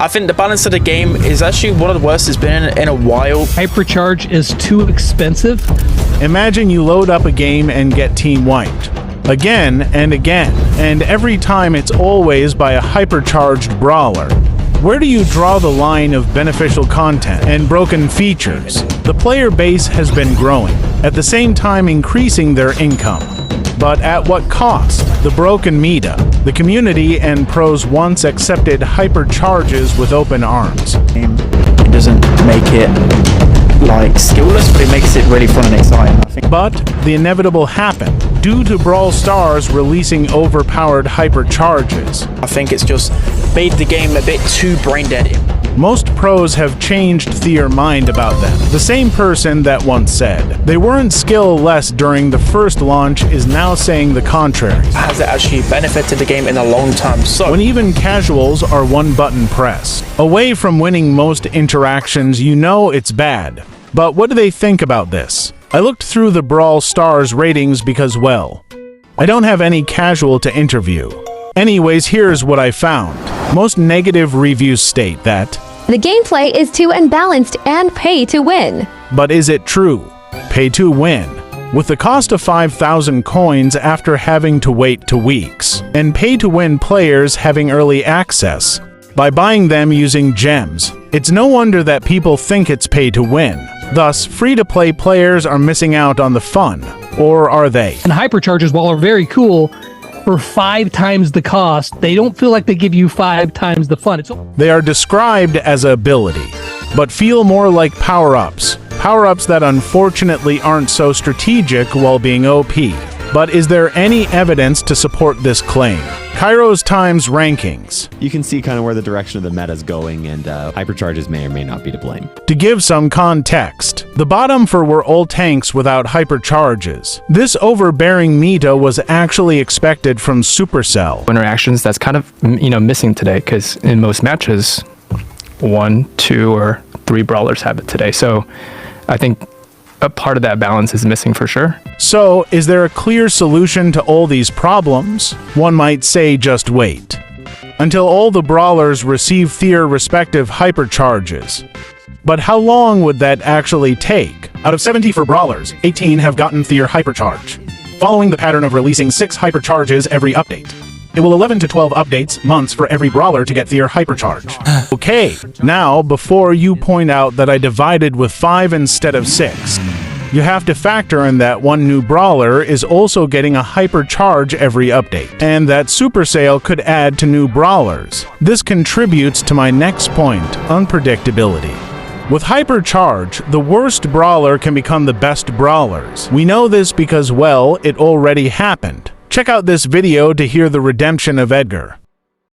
I think the balance of the game is actually one of the worst it's been in a while. Hypercharge is too expensive. Imagine you load up a game and get team wiped. Again and again, and every time it's always by a hypercharged brawler. Where do you draw the line of beneficial content and broken features? The player base has been growing, at the same time increasing their income. But at what cost? The broken meta. The community and pros once accepted hypercharges with open arms. It doesn't make it like skillless, but it makes it really fun and exciting, I think. But the inevitable happened due to Brawl Stars releasing overpowered hypercharges. I think it's just made the game a bit too brain dead. Most pros have changed their mind about them. The same person that once said they weren't skill-less during the first launch is now saying the contrary. Has it actually benefited the game in the long term? So when even casuals are one button press away from winning most interactions, you know it's bad. But what do they think about this? I looked through the Brawl Stars ratings because, well, I don't have any casual to interview. Anyways, here's what I found. Most negative reviews state that the gameplay is too unbalanced and pay to win. But is it true? Pay to win. With the cost of 5,000 coins after having to wait 2 weeks, and pay-to-win players having early access by buying them using gems, it's no wonder that people think it's pay-to-win. Thus, free-to-play players are missing out on the fun. Or are they? And hypercharges, while are very cool, for 5 times the cost, they don't feel like they give you 5 times the fun. They are described as an ability, but feel more like power-ups. Power-ups that unfortunately aren't so strategic while being OP. But is there any evidence to support this claim? Kairostime's rankings. You can see kind of where the direction of the meta is going, and hypercharges may or may not be to blame. To give some context, the bottom for were all tanks without hypercharges. This overbearing meta was actually expected from Supercell. Interactions that's kind of missing today, because in most matches 1, 2, or 3 brawlers have it today. So I think a part of that balance is missing for sure. So, is there a clear solution to all these problems? One might say just wait until all the brawlers receive their respective hypercharges. But how long would that actually take? Out of 74 brawlers, 18 have gotten their hypercharge, following the pattern of releasing 6 hypercharges every update. It will 11 to 12 updates, months for every brawler to get their hypercharge. Okay, now before you point out that I divided with 5 instead of 6, you have to factor in that one new brawler is also getting a hypercharge every update, and that Supercell could add to new brawlers. This contributes to my next point, unpredictability. With Hypercharge, the worst brawler can become the best brawlers. We know this because, well, it already happened. Check out this video to hear the redemption of Edgar.